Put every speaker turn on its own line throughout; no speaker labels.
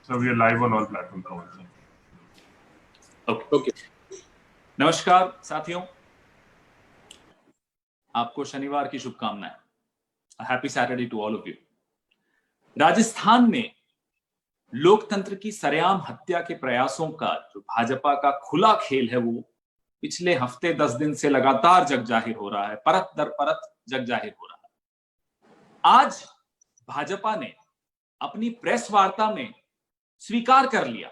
So we are live on all platforms also.
Okay. नमस्कार साथियों, आपको शनिवार की शुभकामनाएं। Happy Saturday to all of you. Rajasthan में लोकतंत्र की सरेआम हत्या के प्रयासों का जो भाजपा का खुला खेल है, वो पिछले हफ्ते 10 दिन से लगातार जग जाहिर हो रहा है, परत दर परत जग जाहिर हो रहा है। आज भाजपा ने अपनी प्रेस वार्ता में स्वीकार कर लिया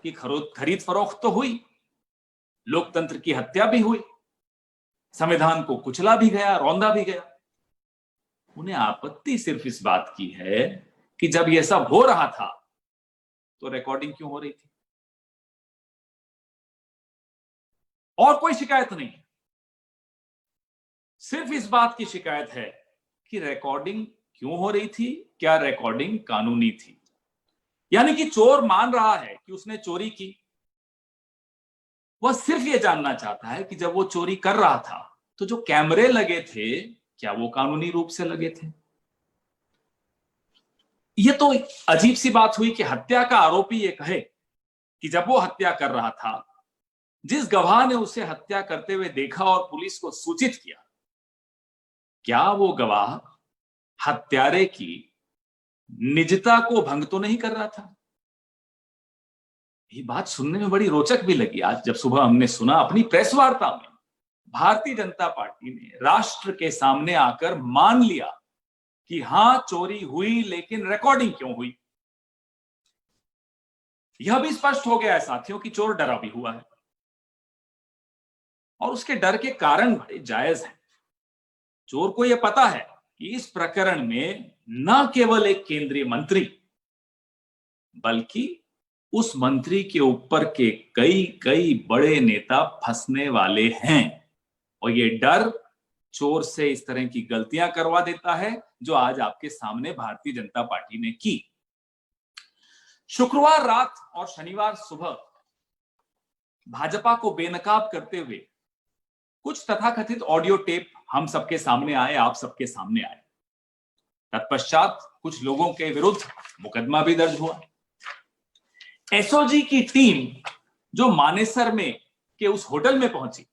कि खरीद फरोख्त तो हुई, लोकतंत्र की हत्या भी हुई, संविधान को कुचला भी गया, रौंदा भी गया। उन्हें आपत्ति सिर्फ इस बात की है कि जब यह सब हो रहा था तो रिकॉर्डिंग क्यों हो रही थी, और कोई शिकायत नहीं। सिर्फ इस बात की शिकायत है कि रिकॉर्डिंग क्यों हो रही थी, क्या रिकॉर्डिंग कानूनी थी। यानी कि चोर मान रहा है कि उसने चोरी की, वह सिर्फ यह जानना चाहता है कि जब वो चोरी कर रहा था तो जो कैमरे लगे थे, क्या वो कानूनी रूप से लगे थे। यह तो अजीब सी बात हुई कि हत्या का आरोपी यह कहे कि जब वो हत्या कर रहा था, जिस गवाह ने उसे हत्या करते हुए देखा और पुलिस को सूचित किया, क्या वो गवाह हत्यारे की निजता को भंग तो नहीं कर रहा था। ये बात सुनने में बड़ी रोचक भी लगी। आज जब सुबह हमने सुना अपनी प्रेस वार्ता में भारतीय जनता पार्टी ने राष्ट्र के सामने आकर मान लिया कि हां चोरी हुई, लेकिन रिकॉर्डिंग क्यों हुई। यह भी स्पष्ट हो गया है साथियों कि चोर डरा भी हुआ है, और उसके डर के कारण बड़े जायज हैं। चोर को यह पता है कि इस प्रकरण में न केवल एक केंद्रीय मंत्री, बल्कि उस मंत्री के ऊपर के कई कई बड़े नेता फंसने वाले हैं, और ये डर चोर से इस तरह की गलतियां करवा देता है जो आज आपके सामने भारतीय जनता पार्टी ने की। शुक्रवार रात और शनिवार सुबह भाजपा को बेनकाब करते हुए कुछ तथाकथित ऑडियो टेप हम सबके सामने आए, आप सबके सामने आए। तत्पश्चात कुछ लोगों के विरुद्ध मुकदमा भी दर्ज हुआ। एसओजी की टीम जो मानेसर में के उस होटल में पहुंची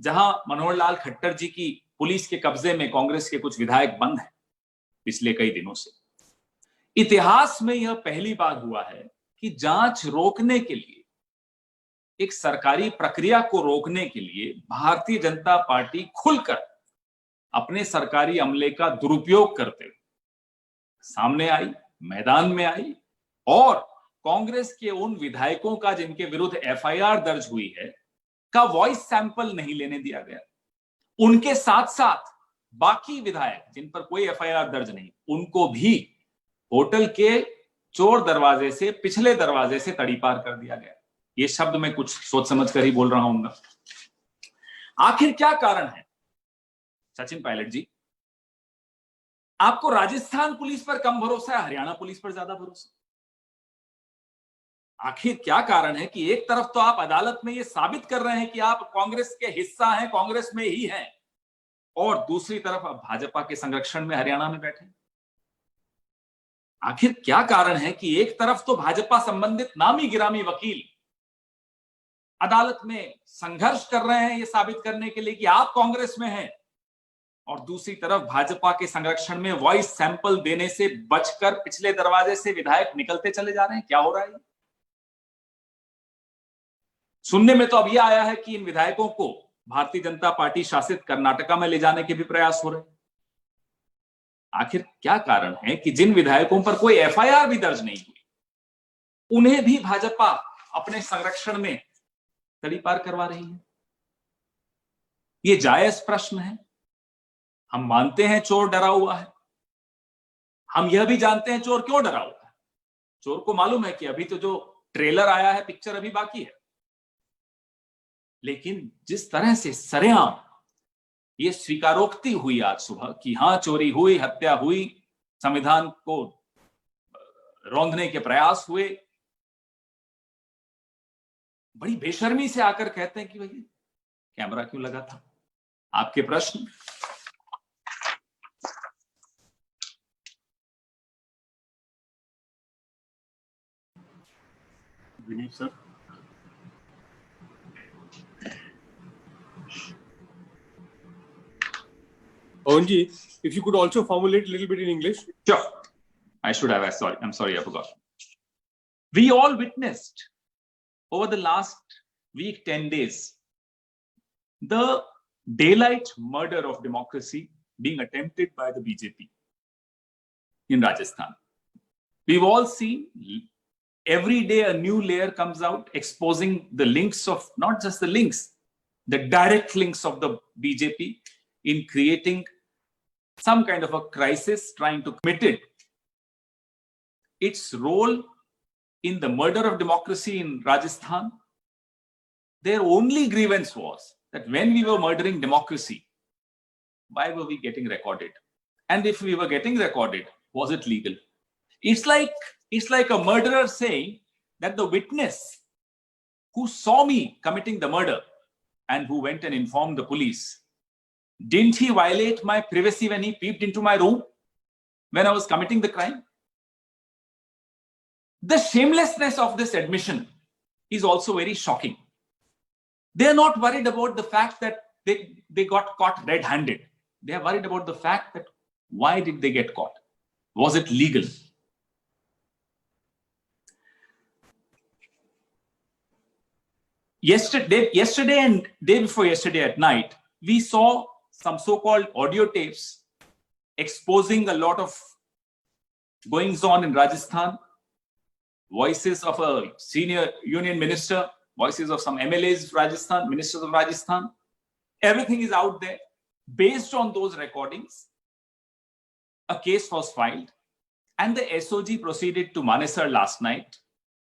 जहां मनोहर लाल खट्टर जी की पुलिस के कब्जे में कांग्रेस के कुछ विधायक बंद हैं पिछले कई दिनों से, इतिहास में यह पहली बार हुआ है कि जांच रोकने के लिए, एक सरकारी प्रक्रिया को रोकने के लिए भारतीय जनता पार्टी खुलकर अपने सरकारी अमले का दुरुपयोग करते हुए सामने आई, मैदान में आई, और कांग्रेस के उन विधायकों का जिनके विरुद्ध एफआईआर दर्ज हुई है का वॉइस सैंपल नहीं लेने दिया गया। उनके साथ साथ बाकी विधायक जिन पर कोई एफआईआर दर्ज नहीं, उनको भी होटल के चोर दरवाजे से, पिछले दरवाजे से तड़ीपार कर दिया गया। ये शब्द मैं कुछ सोच समझ कर ही बोल रहा हूं। आखिर क्या कारण है सचिन पायलट जी? आपको राजस्थान पुलिस पर कम भरोसा है, हरियाणा पुलिस पर ज्यादा भरोसा? आखिर क्या कारण है कि एक तरफ तो आप अदालत में यह साबित कर रहे हैं कि आप कांग्रेस के हिस्सा हैं, कांग्रेस में ही हैं, और दूसरी तरफ आप भाजपा के संरक्षण में हरियाणा में बैठे? आखिर क्या कारण है कि एक तरफ तो भाजपा संबंधित नामी गिरामी वकील अदालत में संघर्ष कर रहे हैं यह साबित करने के लिए कि आप कांग्रेस में हैं, और दूसरी तरफ भाजपा के संरक्षण में वॉइस सैंपल देने से बचकर पिछले दरवाजे से विधायक निकलते चले जा रहे हैं? क्या हो रहा है? सुनने में तो अब यह आया है कि इन विधायकों को भारतीय जनता पार्टी शासित कर्नाटका में ले जाने के भी प्रयास हो रहे हैं। आखिर क्या कारण है कि जिन विधायकों पर कोई एफआईआर भी दर्ज नहीं हुई, उन्हें भी भाजपा अपने संरक्षण में तड़ीपार करवा रही है? यह जायज प्रश्न है। हम मानते हैं चोर डरा हुआ है, हम यह भी जानते हैं चोर क्यों डरा हुआ है। चोर को मालूम है कि अभी तो जो ट्रेलर आया है, पिक्चर अभी बाकी है, लेकिन जिस तरह से सरेआम ये स्वीकारोक्ति हुई आज सुबह कि हां चोरी हुई, हत्या हुई, संविधान को रौंदने के प्रयास हुए, बड़ी बेशर्मी से आकर कहते हैं कि भाई कैमरा क्यों लगा था। आपके प्रश्न
Vineet sir.
Pawanji, if you could also formulate a little bit in English.
Sure. I should have. I'm sorry, I forgot. We all witnessed over the last week, 10 days, the daylight murder of democracy being attempted by the BJP in Rajasthan. We've all seen every day a new layer comes out exposing the links of, not just the links, the direct links of the BJP in creating some kind of a crisis, trying to commit it. Its role in the murder of democracy in Rajasthan, their only grievance was that when we were murdering democracy, why were we getting recorded? And if we were getting recorded, was it legal? It's like a murderer saying that the witness who saw me committing the murder and who went and informed the police, didn't he violate my privacy when he peeped into my room when I was committing the crime? The shamelessness of this admission is also very shocking. They're not worried about the fact that they got caught red-handed. They are worried about the fact that why did they get caught? Was it legal? Yesterday and day before yesterday at night, we saw some so-called audio tapes exposing a lot of goings on in Rajasthan, voices of a senior union minister, voices of some MLAs, Rajasthan, ministers of Rajasthan. Everything is out there. Based on those recordings, a case was filed and the SOG proceeded to Manesar last night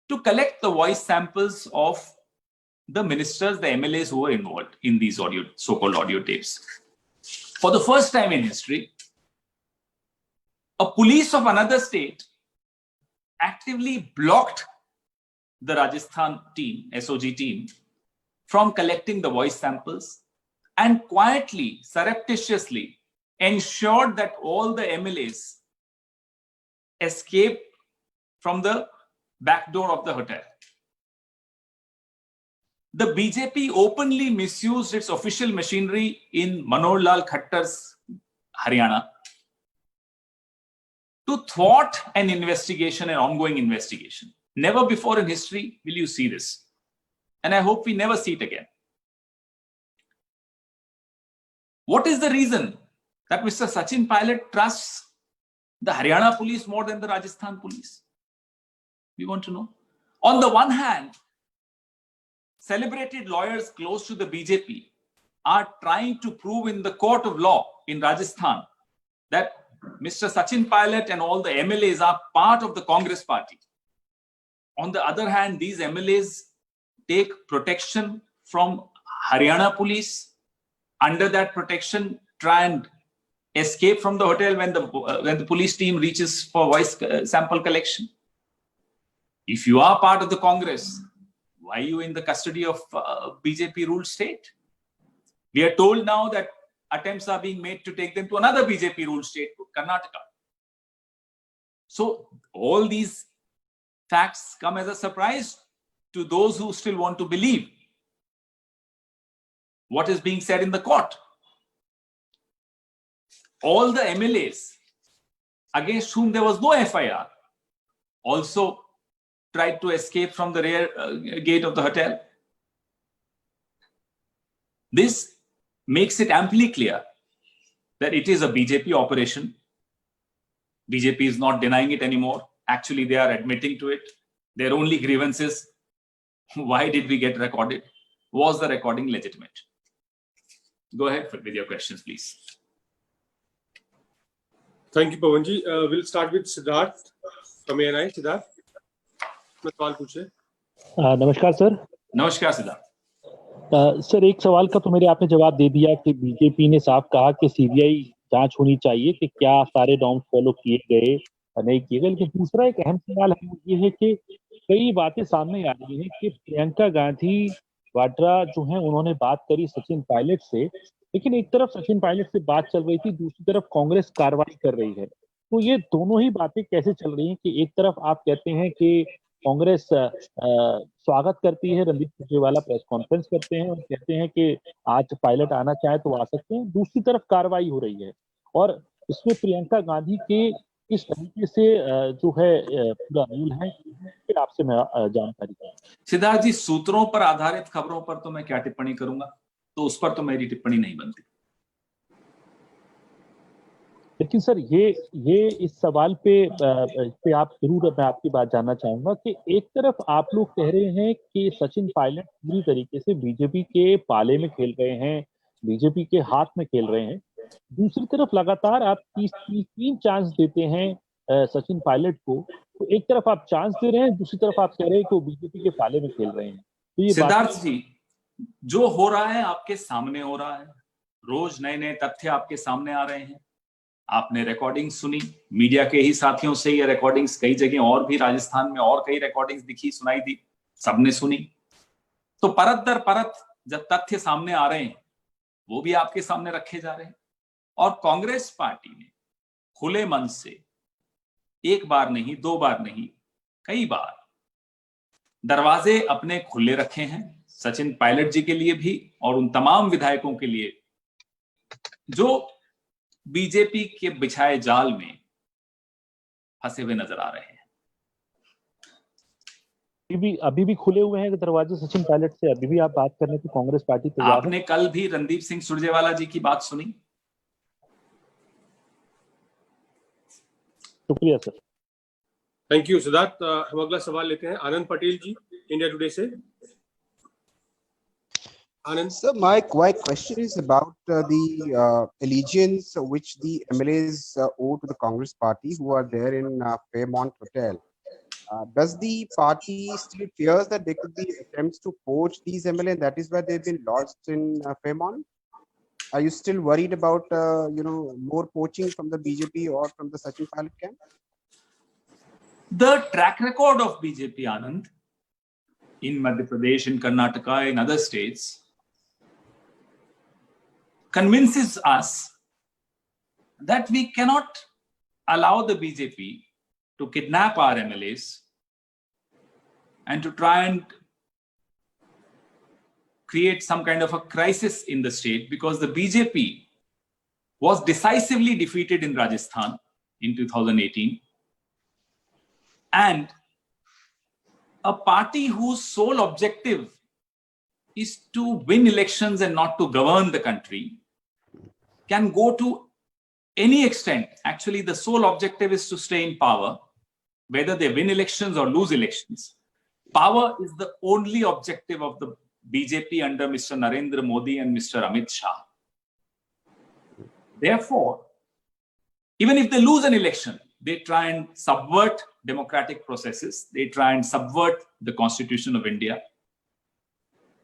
to collect the voice samples of the ministers, the MLAs who were involved in these so-called audio tapes. For the first time in history, a police of another state actively blocked the Rajasthan team, SOG team, from collecting the voice samples and quietly, surreptitiously ensured that all the MLAs escaped from the back door of the hotel. The BJP openly misused its official machinery in Manohar Lal Khattar's Haryana to thwart an investigation, an ongoing investigation. Never before in history will you see this. And I hope we never see it again. What is the reason that Mr. Sachin Pilot trusts the Haryana police more than the Rajasthan police? We want to know. On the one hand, celebrated lawyers close to the BJP are trying to prove in the court of law in Rajasthan that Mr. Sachin Pilot and all the MLAs are part of the Congress party. On the other hand, these MLAs take protection from Haryana police. Under that protection, try and escape from the hotel when the police team reaches for voice sample collection. If you are part of the Congress, why are you in the custody of BJP ruled state? We are told now that attempts are being made to take them to another BJP ruled state, Karnataka. So all these facts come as a surprise to those who still want to believe what is being said in the court. All the MLAs against whom there was no FIR also tried to escape from the rear gate of the hotel. This makes it amply clear that it is a BJP operation. BJP is not denying it anymore. Actually, they are admitting to it. Their only grievance is, why did we get recorded? Was the recording legitimate? Go ahead with your questions, please.
Thank you, Pawanji. We'll start with Siddharth from ANI. Siddharth, अपना सवाल पूछे।
नमस्कार sir.
नमस्कार Siddharth.
Sir एक सवाल का तो मेरे आपने जवाब दे दिया कि बीजेपी ने साफ कहा कि सीबीआई जांच होनी चाहिए कि क्या सारे नॉर्म्स फॉलो किए गए या नहीं किए गए। लेकिन दूसरा एक अहम सवाल है ये है कि कई बातें सामने आ रही हैं कि प्रियंका गांधी वाड्रा जो है उन्होंने बात करी सचिन पायलट से, लेकिन एक तरफ सचिन पायलट से बात चल रही थी, दूसरी तरफ कांग्रेस कार्रवाई कर रही है। तो ये दोनों ही बातें कैसे चल रही हैं कि एक तरफ आप कहते हैं कि कांग्रेस स्वागत करती है, रणदीप सुरजेवाला प्रेस कॉन्फ्रेंस करते हैं और कहते हैं कि आज पायलट आना चाहे तो आ सकते हैं। दूसरी तरफ कार्रवाई हो रही है और इसमें प्रियंका गांधी के किस तरीके से जो है पूरा रोल है, फिर आपसे मैं जानकारी चाहूंगा।
सिद्धार्थ जी, सूत्रों पर आधारित खबरों पर तो मैं क्या टिप्पणी करूंगा, तो उस पर तो मेरी टिप्पणी नहीं बनती।
लेकिन सर ये इस सवाल पे आप जरूर, मैं आपकी बात जानना चाहूंगा कि एक तरफ आप लोग कह रहे हैं कि सचिन पायलट पूरी तरीके से बीजेपी के पाले में खेल रहे हैं, बीजेपी के हाथ में खेल रहे हैं, दूसरी तरफ लगातार आप 30 चांस देते हैं सचिन पायलट को, तो एक तरफ आप चांस दे रहे हैं, दूसरी तरफ आप कह रहे हैं कि वो बीजेपी के पाले में खेल रहे हैं। तो ये
सिद्धार्थ जी, जो हो रहा है आपके सामने हो रहा है, रोज नए नए तथ्य आपके सामने आ रहे हैं। आपने रिकॉर्डिंग सुनी, मीडिया के ही साथियों से ये रिकॉर्डिंग्स कई जगह और भी राजस्थान में और कई रिकॉर्डिंग्स दिखी, सुनाई दी, सबने सुनी। तो परत दर परत जब तथ्य सामने आ रहे हैं वो भी आपके सामने रखे जा रहे हैं और कांग्रेस पार्टी ने खुले मन से एक बार नहीं, दो बार नहीं, कई बार दरवाजे अपने खुले रखे हैं सचिन पायलट जी के लिए भी और उन तमाम विधायकों के लिए जो बीजेपी के बिछाए जाल में फंसे हुए नजर आ रहे हैं।
अभी भी खुले हुए हैं दरवाजे सचिन पायलट से, अभी भी आप बात करने की कांग्रेस पार्टी तैयार है?
आपने कल भी रणदीप सिंह सुरजेवाला जी की बात सुनी।
शुक्रिया सर।
Thank you Siddharth. हम अगला सवाल लेते हैं आनंद पटेल जी, इंडिया टुडे से। Anand.
Sir, my question is about the allegiance which the MLAs owe to the Congress party who are there in Fairmont Hotel. Does the party still fears that there could be attempts to poach these MLA, and that is why they've been lodged in Fairmont? Are you still worried about more poaching from the BJP or from the Sachin Pilot camp?
The track record of BJP, Anand, in Madhya Pradesh, in Karnataka, in other states, convinces us that we cannot allow the BJP to kidnap our MLAs and to try and create some kind of a crisis in the state, because the BJP was decisively defeated in Rajasthan in 2018. And a party whose sole objective is to win elections and not to govern the country can go to any extent. Actually, the sole objective is to stay in power, whether they win elections or lose elections. Power is the only objective of the BJP under Mr. Narendra Modi and Mr. Amit Shah. Therefore, even if they lose an election, they try and subvert democratic processes. They try and subvert the Constitution of India.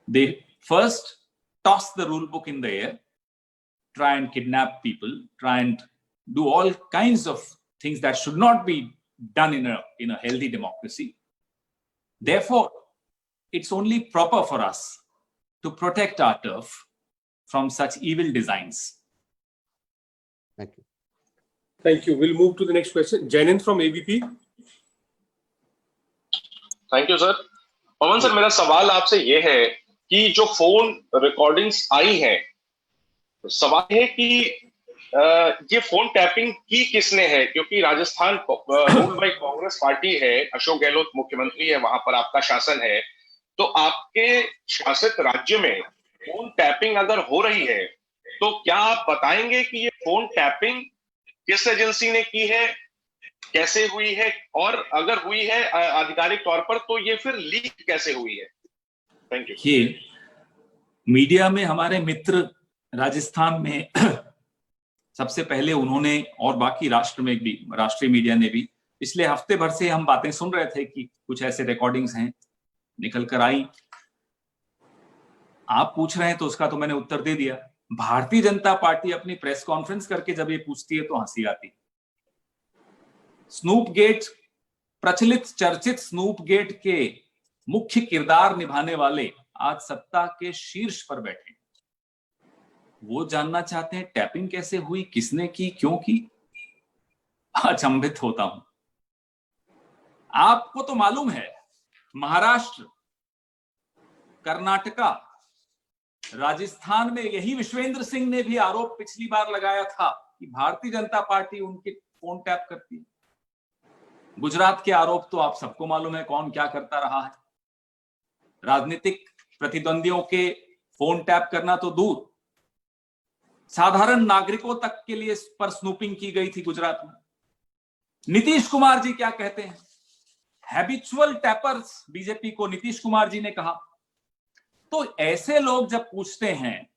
They first toss the rule book in the air, try and kidnap people, try and do all kinds of things that should not be done in a healthy democracy. Therefore, it's only proper for us to protect our turf from such evil designs.
Thank you.
Thank you. We'll move to the next question. Jainand from AVP.
Thank you sir. Pawan sir, मेरा सवाल आपसे ये है कि जो phone recordings आई हैं, सवाल है कि ये फोन टैपिंग की किसने है, क्योंकि Rajasthan ruled by Congress party है, अशोक गहलोत मुख्यमंत्री है, वहां पर आपका शासन है। तो आपके शासित राज्य में फोन टैपिंग अगर हो रही है तो क्या आप बताएंगे कि ये फोन टैपिंग किस एजेंसी ने की है, कैसे हुई है, और अगर हुई है आधिकारिक तौर पर तो ये फिर लीक कैसे हुई है? Thank you.
ये मीडिया में हमारे मित्र राजस्थान में सबसे पहले उन्होंने, और बाकी राष्ट्र में भी, राष्ट्रीय मीडिया ने भी, पिछले हफ्ते भर से हम बातें सुन रहे थे कि कुछ ऐसे रिकॉर्डिंग्स हैं, निकल कर आई। आप पूछ रहे हैं तो उसका तो मैंने उत्तर दे दिया। भारतीय जनता पार्टी अपनी प्रेस कॉन्फ्रेंस करके जब ये पूछती है तो हंसी आती। स्नूप गेट, प्रचलित चर्चित स्नूप गेट के मुख्य किरदार निभाने वाले आज सत्ता के शीर्ष पर बैठे, वो जानना चाहते हैं टैपिंग कैसे हुई, किसने की, क्यों की। अचंभित होता हूं। आपको तो मालूम है महाराष्ट्र, कर्नाटका, राजस्थान में यही विश्वेंद्र सिंह ने भी आरोप पिछली बार लगाया था कि भारतीय जनता पार्टी उनके फोन टैप करती है। गुजरात के आरोप तो आप सबको मालूम है कौन क्या करता रहा है। राजनीतिक प्रतिद्वंदियों के फोन टैप करना तो दूर, साधारण नागरिकों तक के लिए पर स्नूपिंग की गई थी गुजरात में। नीतीश कुमार जी क्या कहते हैं? हैबिचुअल टैपर्स बीजेपी को नीतीश कुमार जी ने कहा। तो ऐसे लोग जब पूछते हैं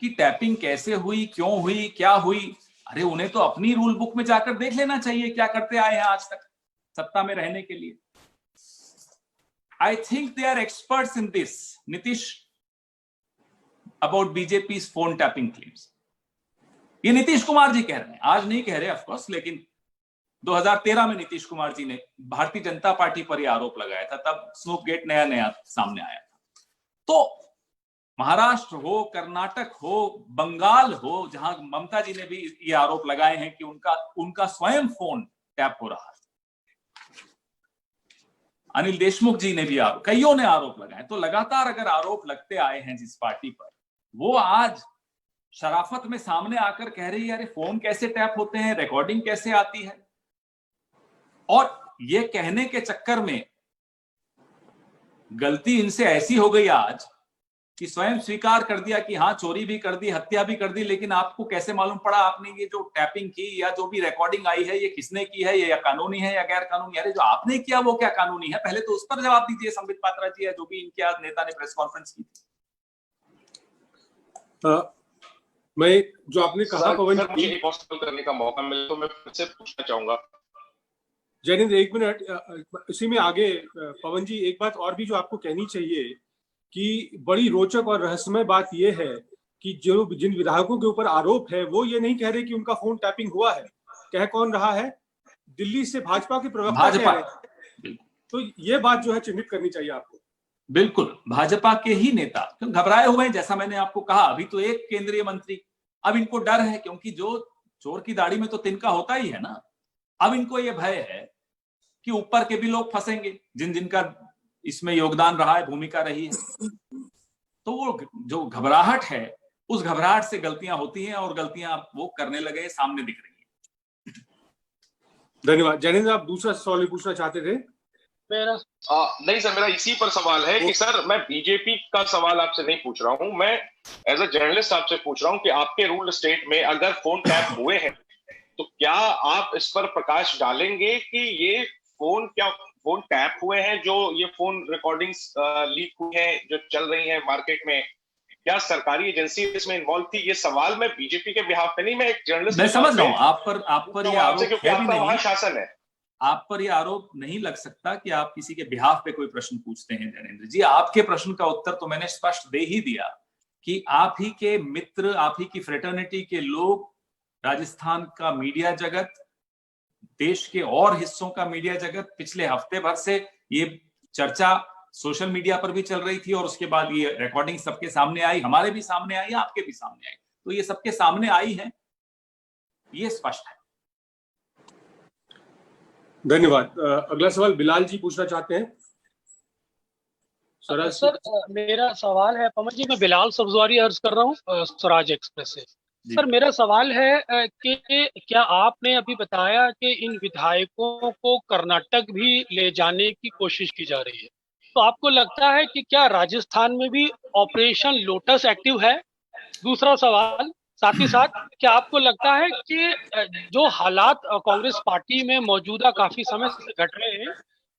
कि टैपिंग कैसे हुई, क्यों हुई, क्या हुई, अरे उन्हें तो अपनी रूल बुक में जाकर देख लेना चाहिए क्या करते आए हैं आज तक सत्ता में रहने के लिए। I think they are experts in this, Nitish, about BJP's phone tapping claims. ये नीतीश कुमार जी कह रहे हैं, आज नहीं कह रहे ऑफ कोर्स, लेकिन 2013 में नीतीश कुमार जी ने भारतीय जनता पार्टी पर यह आरोप लगाया था, तब स्नूप गेट नया नया सामने आया था। तो महाराष्ट्र हो, कर्नाटक हो, बंगाल हो, जहां ममता जी ने भी ये आरोप लगाए हैं कि उनका स्वयं फोन टैप हो रहा है, अनिल देशमुख जी ने भी कईयों ने आरोप लगाए। तो लगातार अगर आरोप लगते आए हैं जिस पार्टी पर, वो आज शराफत में सामने आकर कह रही है अरे फोन कैसे टैप होते हैं, रिकॉर्डिंग कैसे आती है। और ये कहने के चक्कर में गलती इनसे ऐसी हो गई आज कि स्वयं स्वीकार कर दिया कि हाँ चोरी भी कर दी, हत्या भी कर दी, लेकिन आपको कैसे मालूम पड़ा आपने ये जो टैपिंग की या जो भी रिकॉर्डिंग आई है ये किसने की है, ये या कानूनी है या गैर कानूनी। अरे जो आपने किया वो क्या कानूनी है, पहले तो उस पर जवाब दीजिए संबित पात्रा जी, है जो भी इनके आज नेता ने प्रेस कॉन्फ्रेंस की थी।
मैं जो आपने कहा पवन जी,
एक और करने का मौका मिले तो मैं फिर से पूछना चाहूंगा।
जैनिंद्र एक मिनट, इसी में आगे पवन जी एक बात और भी जो आपको कहनी चाहिए कि बड़ी रोचक और रहस्यमय बात यह है कि जिन विधायकों के ऊपर आरोप है वो ये नहीं कह रहे कि उनका फोन टैपिंग हुआ है। कह कौन रहा है? दिल्ली से भाजपा के प्रवक्ता कह रहे हैं। तो ये बात जो है चिन्हित करनी चाहिए आपको।
बिल्कुल, भाजपा के ही नेता घबराए हुए हैं, जैसा मैंने आपको कहा। अभी तो एक केंद्रीय मंत्री, अब इनको डर है क्योंकि जो चोर की दाढ़ी में तो तिनका होता ही है ना। अब इनको ये भय है कि ऊपर के भी लोग फंसेंगे, जिनका इसमें योगदान रहा है, भूमिका रही है। तो वो जो घबराहट है, उस घबराहट से गलतियां होती हैं और गलतियां वो करने लगे, सामने दिख रही हैं।
धन्यवाद। जैनिंद्र, आप दूसरा सवाल पूछना चाहते थे?
नहीं सर, मेरा इसी पर सवाल है कि सर मैं बीजेपी का सवाल आपसे नहीं पूछ रहा हूं, मैं एज अ जर्नलिस्ट आपसे पूछ रहा हूं कि आपके रूल स्टेट में अगर फोन टैप हुए हैं तो क्या आप इस पर प्रकाश डालेंगे कि ये फोन टैप हुए हैं, जो ये फोन रिकॉर्डिंग्स लीक हुई हैं जो चल रही हैं मार्केट में, क्या सरकारी एजेंसी इसमें इन्वॉल्व थी? ये सवाल मैं बीजेपी के बिहाफ पे नहीं, मैं एक जर्नलिस्ट,
मैं समझ रहा हूं आप पर ये आरोप है भी नहीं,
शासन है,
आप पर यह आरोप नहीं लग सकता कि आप किसी के बिहाफ पे कोई प्रश्न पूछते हैं। जैनेंद्र जी, आपके प्रश्न का उत्तर तो मैंने स्पष्ट दे ही दिया कि आप ही के मित्र, आप ही की फ्रेटर्निटी के लोग, राजस्थान का मीडिया जगत, देश के और हिस्सों का मीडिया जगत, पिछले हफ्ते भर से ये चर्चा सोशल मीडिया पर भी चल रही थी और उसके बाद ये रिकॉर्डिंग सबके सामने आई, हमारे भी सामने आई, आपके भी सामने आई, तो ये सबके सामने आई है, ये स्पष्ट है।
धन्यवाद। अगला सवाल बिलाल जी पूछना चाहते हैं।
सर मेरा सवाल है, पवन जी, मैं बिलाल सब्जवारी अर्ज कर रहा हूँ स्वराज एक्सप्रेस से। सर मेरा सवाल है कि क्या आपने अभी बताया कि इन विधायकों को कर्नाटक भी ले जाने की कोशिश की जा रही है, तो आपको लगता है कि क्या राजस्थान में भी ऑपरेशन लोटस एक्टिव है? दूसरा सवाल, साथ ही साथ, क्या आपको लगता है कि जो हालात कांग्रेस पार्टी में मौजूदा काफी समय से घट रहे हैं,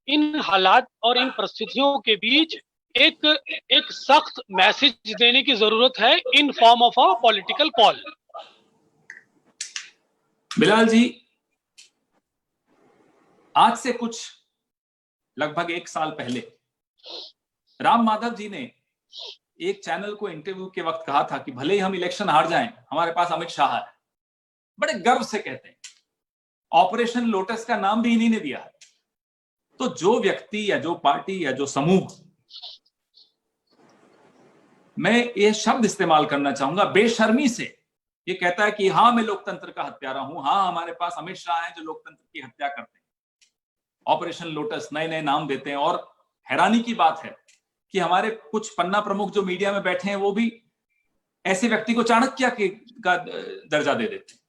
इन हालात और इन परिस्थितियों के बीच एक सख्त मैसेज देने की जरूरत है in form of a political call?
Bilal ji, आज से कुछ लगभग 1 साल पहले राम माधव जी ने एक चैनल को इंटरव्यू के वक्त कहा था कि भले ही हम इलेक्शन हार जाएं, हमारे पास अमित शाह है। बड़े गर्व से कहते हैं, ऑपरेशन लोटस का नाम भी इन्हीं ने दिया है। तो जो व्यक्ति या जो पार्टी या जो समूह, मैं ये शब्द इस्तेमाल करना चाहूंगा, बेशर्मी से ये कहता है कि हाँ मैं लोकतंत्र का हत्यारा हूं, हाँ हमारे पास अमित शाह है जो लोकतंत्र की हत्या करते हैं, ऑपरेशन लोटस, नए नए नाम देते हैं। और हैरानी की बात है कि हमारे कुछ पन्ना प्रमुख जो मीडिया में बैठे हैं वो भी ऐसे व्यक्ति को चाणक्य का दर्जा दे देते हैं।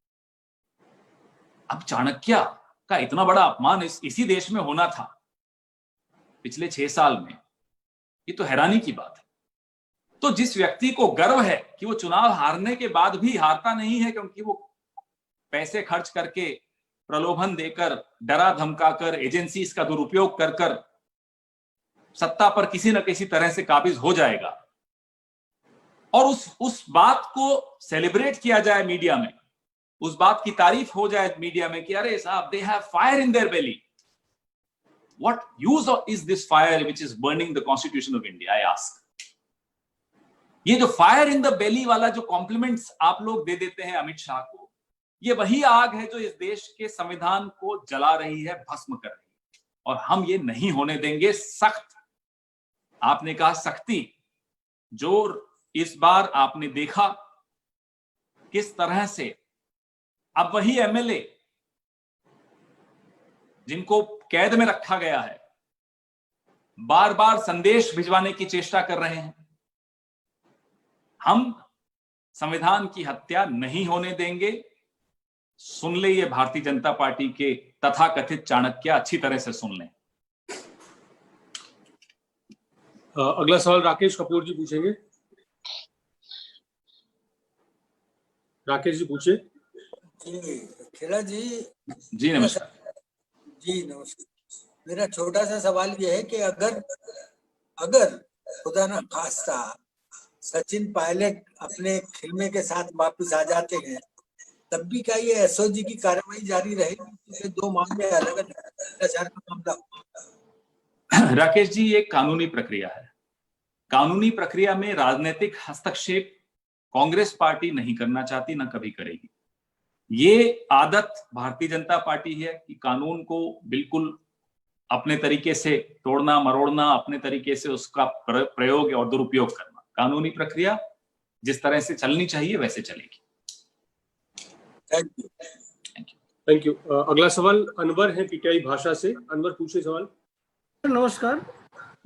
अब चाणक्य का इतना बड़ा अपमान इसी देश में होना था पिछले 6 साल में, ये तो हैरानी की बात है। तो जिस व्यक्ति को गर्व है कि वो चुनाव हारने के बाद भी हारता नहीं है, क्योंकि वो पैसे खर्च करके, प्रलोभन देकर, डरा धमकाकर, एजेंसीज का दुरुपयोग कर कर सत्ता पर किसी न किसी तरह से काबिज हो जाएगा, और उस बात को सेलिब्रेट किया जाए मीडिया में, उस बात की तारीफ हो जाए मीडिया में कि अरे साहब, they have fire in their belly. What use is this fire which is burning the constitution of India, I ask. ये जो फायर इन द बेली वाला जो कॉम्प्लीमेंट्स आप लोग दे देते हैं अमित शाह को, ये वही आग है जो इस देश के संविधान को जला रही है, भस्म कर रही है, और हम ये नहीं होने देंगे। सख्त, आपने कहा सख्ती, जो इस बार आपने देखा किस तरह से अब वही एमएलए जिनको कैद में रखा गया है बार बार संदेश भिजवाने की चेष्टा कर रहे हैं। हम संविधान की हत्या नहीं होने देंगे। सुन ले ये भारतीय जनता पार्टी के तथाकथित चाणक्य, अच्छी तरह से सुन लें।
अगला सवाल राकेश कपूर जी पूछेंगे। राकेश जी पूछे।
जी खेला जी।
जी नमस्कार।
जी नमस्कार। मेरा छोटा सा सवाल ये है कि अगर खुदा ना खास्ता सचिन पायलट अपने खिलने के साथ वापस आ जाते हैं, तब भी क्या ये एसओजी की कार्रवाई जारी रहेगी? 2 मामले अलग अलग भ्रष्टाचार का मामला।
राकेश जी, ये कानूनी प्रक्रिया है। कानूनी प्रक्रिया में राजनीतिक हस्तक्षेप कांग्रेस पार्टी नहीं करना चाहती, ना कभी करेगी। ये आदत भारतीय जनता पार्टी है कि कानून को बिल्कुल अपने तरीके से तोड़ना मरोड़ना, अपने तरीके से उसका प्रयोग और दुरुपयोग करना। कानूनी प्रक्रिया जिस तरह से चलनी चाहिए वैसे चलेगी।
Thank you. अगला सवाल अनवर है पीटीआई भाषा से। अनवर पूछे सवाल।
नमस्कार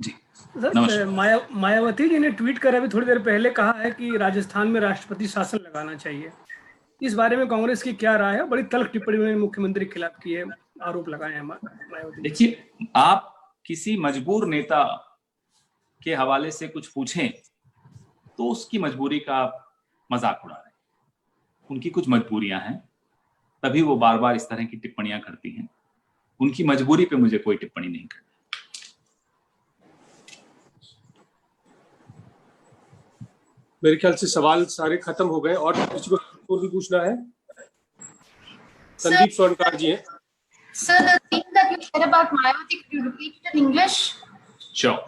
जी।
सर, मायावती जी ने ट्वीट कर अभी थोड़ी देर पहले कहा है कि राजस्थान में राष्ट्रपति शासन लगाना चाहिए। इस बारे में कांग्रेस की क्या राय है? बड़ी तल्ख टिप्पणी उन्होंने मुख्यमंत्री के खिलाफ की है, आरोप लगाए हैं मायावती।
देखिए, आप किसी मजबूर नेता के हवाले से कुछ पूछें तो उसकी मजबूरी का मजाक उड़ा रहे हैं। उनकी कुछ मजबूरियां हैं, तभी वो बार बार इस तरह की टिप्पणियां करती हैं। उनकी मजबूरी पे मुझे कोई टिप्पणी नहीं करनी।
मेरे ख्याल से सवाल सारे खत्म हो गए, और किसी को भी पूछना है? संदीप स्वर्णकार जी हैं।
Sir, the thing that you said about Mayawati, could you repeat it in English?
Sure.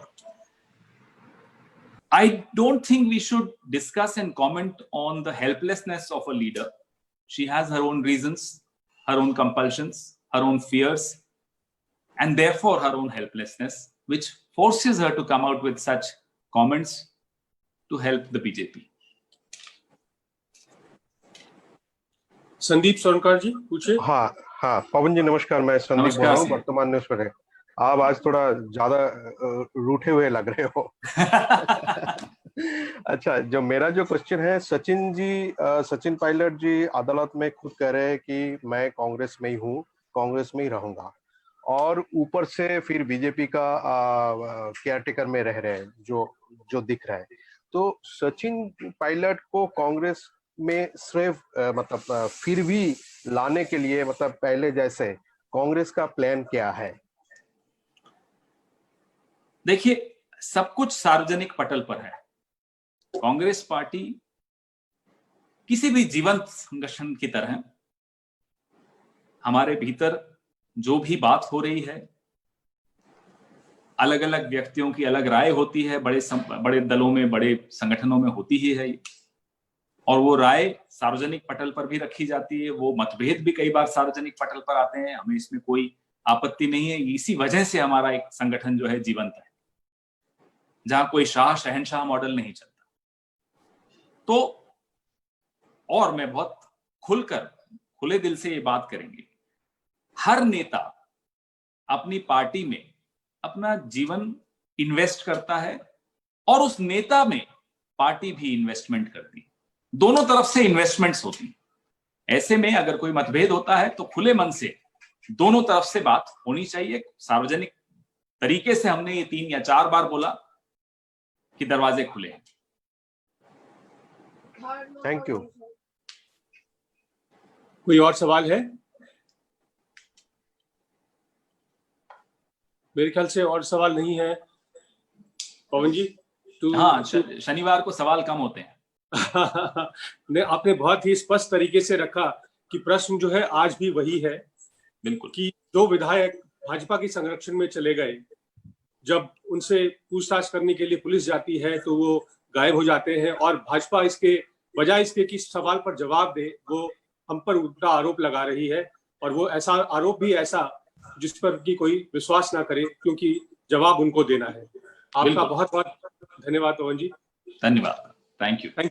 I don't think we should discuss and comment on the helplessness of a leader. She has her own reasons, her own compulsions, her own fears, and therefore her own helplessness, which forces her to come out with such comments to help the BJP.
Sandeep स्वर्णकार जी पूछे।
हाँ पवन जी नमस्कार, मैं संदीप बोल रहा हूँ, वर्तमान news पर है। आप आज थोड़ा ज्यादा रूठे हुए लग रहे हो। अच्छा, जो मेरा जो क्वेश्चन है, सचिन पायलट जी अदालत में खुद कह रहे हैं कि मैं कांग्रेस में ही हूँ, कांग्रेस में ही रहूंगा, और ऊपर से फिर बीजेपी का केयरटेकर में रह रहे हैं, जो दिख रहा है। तो सचिन पायलट को कांग्रेस में सिर्फ मतलब फिर भी लाने के लिए, मतलब पहले जैसे कांग्रेस का प्लान क्या है?
देखिए, सब कुछ सार्वजनिक पटल पर है। कांग्रेस पार्टी किसी भी जीवंत संगठन की तरह हमारे भीतर जो भी बात हो रही है, अलग अलग व्यक्तियों की अलग राय होती है, बड़े दलों में, बड़े संगठनों में होती ही है, और वो राय सार्वजनिक पटल पर भी रखी जाती है। वो मतभेद भी कई बार सार्वजनिक पटल पर आते हैं, हमें इसमें कोई आपत्ति नहीं है। इसी वजह से हमारा एक संगठन जो है जीवंत है, जहां कोई शाह शहनशाह मॉडल नहीं चलता। तो और मैं बहुत खुले दिल से ये बात करेंगे, हर नेता अपनी पार्टी में अपना जीवन इन्वेस्ट करता है और उस नेता में पार्टी भी इन्वेस्टमेंट करती है, दोनों तरफ से इन्वेस्टमेंट्स होती हैं। ऐसे में अगर कोई मतभेद होता है तो खुले मन से दोनों तरफ से बात होनी चाहिए। सार्वजनिक तरीके से हमने ये 3 या 4 बार बोला कि दरवाजे खुले हैं।
Thank you.
कोई और सवाल है? मेरे ख्याल से और सवाल नहीं है। पवन जी
हाँ, शनिवार को सवाल कम होते हैं।
ने आपने बहुत ही स्पष्ट तरीके से रखा कि प्रश्न जो है आज भी वही है,
बिल्कुल, कि
2 विधायक भाजपा के संरक्षण में चले गए, जब उनसे पूछताछ करने के लिए पुलिस जाती है तो वो गायब हो जाते हैं और भाजपा इसके बजाय इसके कि सवाल पर जवाब दे वो हम पर उल्टा आरोप लगा रही है, और वो ऐसा आरोप भी ऐसा जिस पर कि कोई विश्वास ना करे, क्योंकि जवाब उनको देना है। आपका बहुत बहुत धन्यवाद पवन जी।
धन्यवाद, थैंक यू।